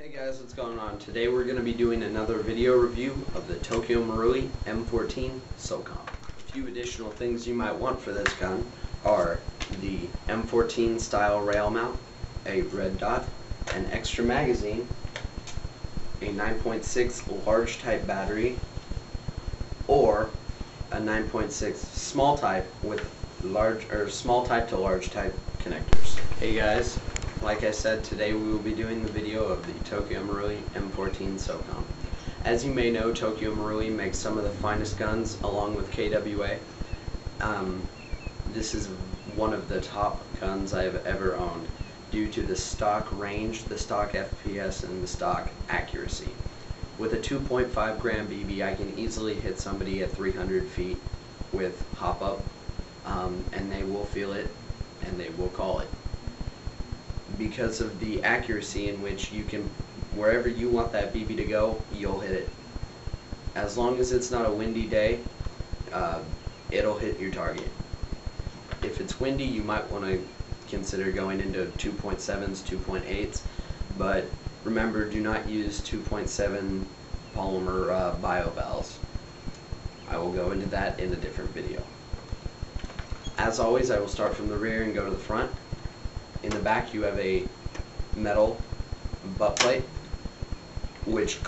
Hey guys, what's going on? Today we're going to be doing another video review of the Tokyo Marui M14 Socom. A few additional things you might want for this gun are the M14 style rail mount, a red dot, an extra magazine, a 9.6 large type battery, or a 9.6 small type with small type to large type connectors. Hey guys, like I said, today we will be doing the video of the Tokyo Marui M14 Socom. As you may know, Tokyo Marui makes some of the finest guns along with KWA. This is one of the top guns I have ever owned due to the stock range, the stock FPS, and the stock accuracy. With a 2.5 gram BB, I can easily hit somebody at 300 feet with hop-up, and they will feel it and they will call it. Because of the accuracy in which you can, wherever you want that BB to go, you'll hit it. As long as it's not a windy day, it'll hit your target. If it's windy, you might want to consider going into 2.7s, 2.8s, but remember, do not use 2.7 polymer biovals. I will go into that in a different video. As always, I will start from the rear and go to the front. In the back you have a metal butt plate which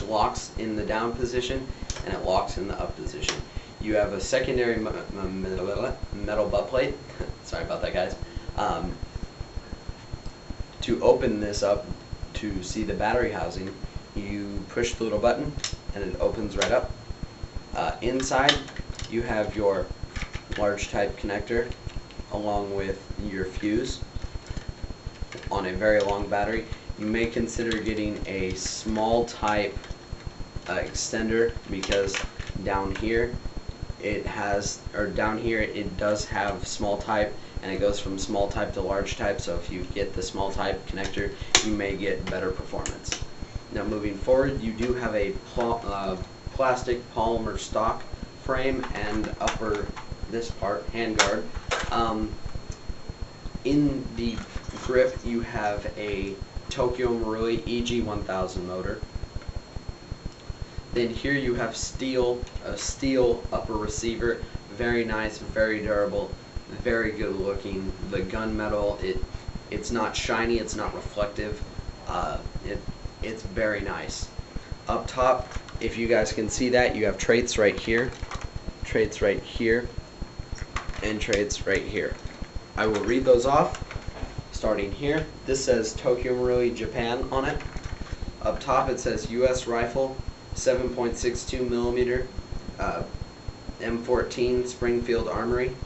locks in the down position and it locks in the up position. You have a secondary metal butt plate, sorry about that guys, to open this up to see the battery housing. You push the little button and it opens right up. Inside you have your large type connector along with your fuse on a very long battery. You may consider getting a small type extender because down here it does have small type and it goes from small type to large type, so if you get the small type connector you may get better performance. Now moving forward, you do have a plastic polymer stock frame and upper this part, handguard. In the grip you have a Tokyo Marui EG-1000 motor. Then here you have a steel upper receiver, very nice, very durable, very good looking. The gunmetal, it's not shiny, it's not reflective, it's very nice. Up top, if you guys can see that, you have traits right here, and traits right here. I will read those off, starting here. This says Tokyo Marui Japan on it. Up top it says US rifle, 7.62 millimeter, M14 Springfield Armory,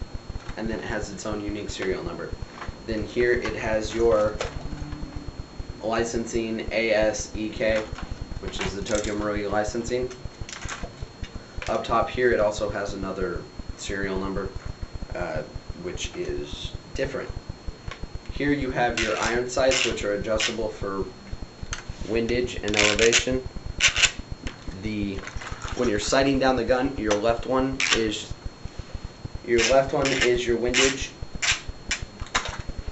and then it has its own unique serial number. Then here it has your licensing ASEK, which is the Tokyo Marui licensing. Up top here it also has another serial number, which is different. Here you have your iron sights, which are adjustable for windage and elevation. When you're sighting down the gun, your left one is your windage,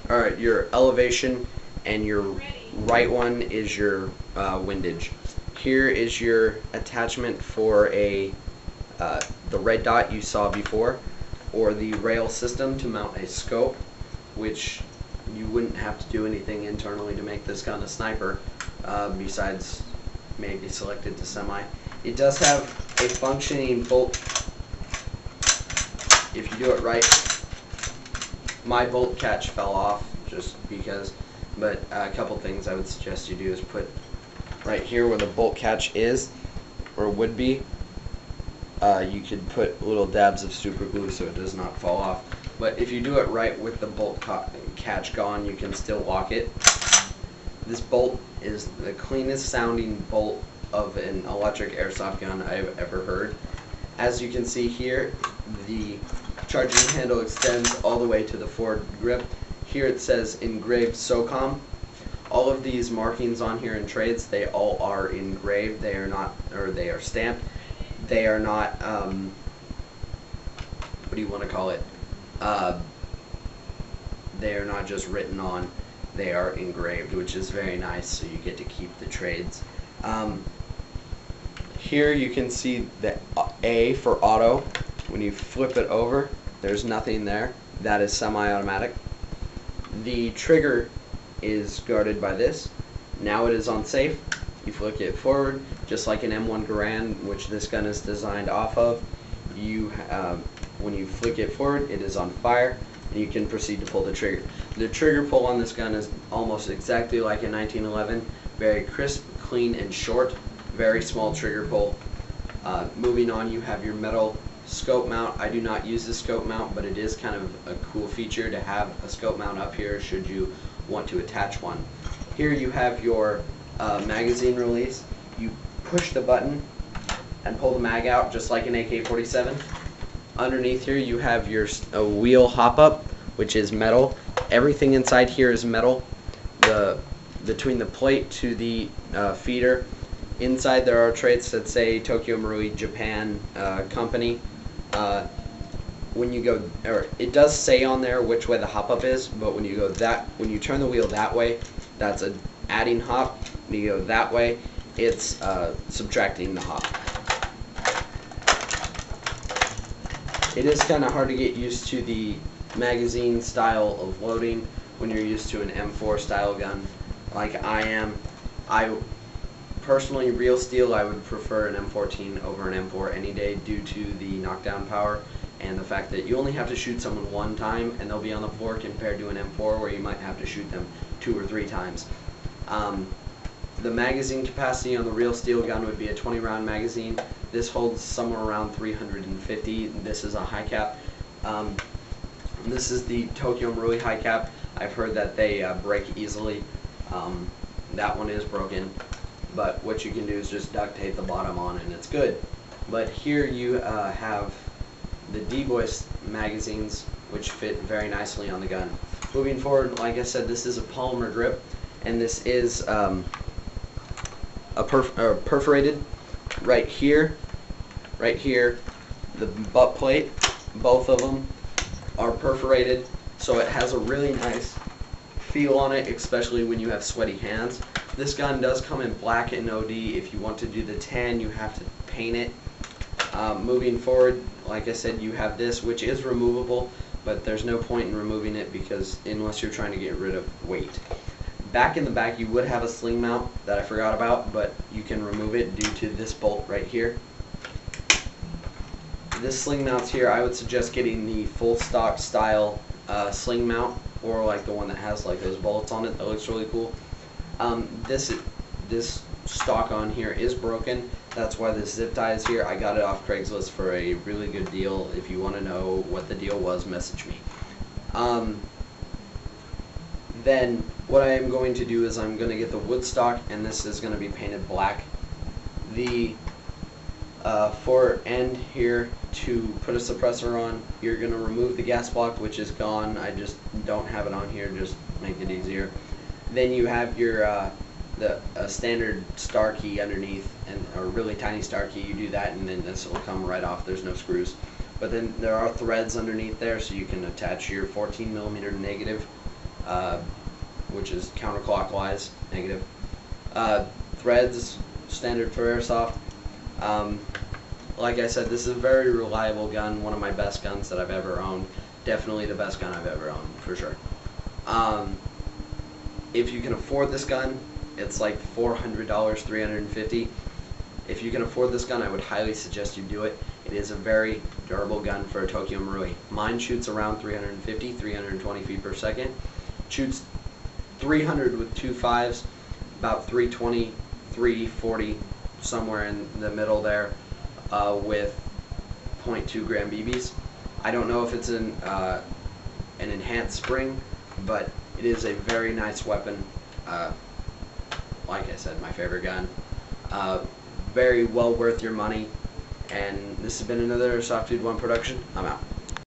or your elevation, and your right one is your windage. Here is your attachment for the red dot you saw before, or the rail system to mount a scope, which you wouldn't have to do anything internally to make this gun a sniper, besides maybe select it to semi. It does have a functioning bolt. If you do it right, my bolt catch fell off just because, but a couple things I would suggest you do is put right here where the bolt catch is, or would be, you could put little dabs of super glue so it does not fall off. But if you do it right with the bolt catch gone, you can still lock it. This bolt is the cleanest sounding bolt of an electric airsoft gun I've ever heard. As you can see here, the charging handle extends all the way to the forward grip. Here it says engraved Socom. All of these markings on here in trades, they all are engraved. They are not, or they are stamped. They are not, what do you want to call it? They are not just written on. they are engraved, which is very nice, so you get to keep the trades. Here you can see the A for auto. When you flip it over, there's nothing there. That is semi-automatic. The trigger is guarded by this. Now it is on safe. You flick it forward, just like an M1 Garand, which this gun is designed off of. When you flick it forward, it is on fire, and you can proceed to pull the trigger. The trigger pull on this gun is almost exactly like a 1911, very crisp, clean, and short. Very small trigger pull. Moving on, you have your metal scope mount. I do not use the scope mount, but it is kind of a cool feature to have a scope mount up here should you want to attach one. Here you have your magazine release. You push the button and pull the mag out just like an AK-47. Underneath here you have your wheel hop-up, which is metal. Everything inside here is metal. Between the plate to the feeder, inside there are traits that say Tokyo Marui Japan company. When you go, or it does say on there which way the hop-up is, but when you turn the wheel that way, that's adding hop. When you go that way, it's subtracting the hop. It is kind of hard to get used to the magazine style of loading when you're used to an M4 style gun like I am. Personally, real steel, I would prefer an M14 over an M4 any day due to the knockdown power and the fact that you only have to shoot someone one time and they'll be on the floor compared to an M4 where you might have to shoot them 2 or 3 times. The magazine capacity on the real steel gun would be a 20-round magazine. This holds somewhere around 350. This is a high cap. This is the Tokyo Marui high cap. I've heard that they break easily. That one is broken. But what you can do is just duct tape the bottom on and it's good. But here you have the D-Boys magazines, which fit very nicely on the gun. Moving forward, like I said, this is a polymer grip, and this is perforated right here, the butt plate, both of them are perforated, so it has a really nice feel on it, especially when you have sweaty hands. This gun does come in black and OD. If you want to do the tan, you have to paint it. Moving forward, like I said, you have this, which is removable, but there's no point in removing it because unless you're trying to get rid of weight. Back in the back, you would have a sling mount that I forgot about, but you can remove it due to this bolt right here. This sling mount's here. I would suggest getting the full stock style sling mount, or like the one that has like those bullets on it. That looks really cool. This stock on here is broken. That's why this zip tie is here. I got it off Craigslist for a really good deal. If you want to know what the deal was, message me. Then what I am going to do is I'm going to get the wood stock, and this is going to be painted black. The for end here to put a suppressor on, you're going to remove the gas block, which is gone. I just don't have it on here, just make it easier. Then you have your standard star key underneath, and a really tiny star key. You do that, and then this will come right off. There's no screws. But then there are threads underneath there, so you can attach your 14mm negative, which is counterclockwise negative. Threads, standard for Airsoft. Like I said, this is a very reliable gun, one of my best guns that I've ever owned. Definitely the best gun I've ever owned, for sure. If you can afford this gun, it's like $400, $350. If you can afford this gun, I would highly suggest you do it. It is a very durable gun for a Tokyo Marui. Mine shoots around 350, 320 feet per second. Shoots 300 with 2.5s, about 320, 340, somewhere in the middle there, with 0.2 gram BBs. I don't know if it's an enhanced spring, but it is a very nice weapon. Like I said, my favorite gun. Very well worth your money. And this has been another Airsoft Dude 1 production. I'm out.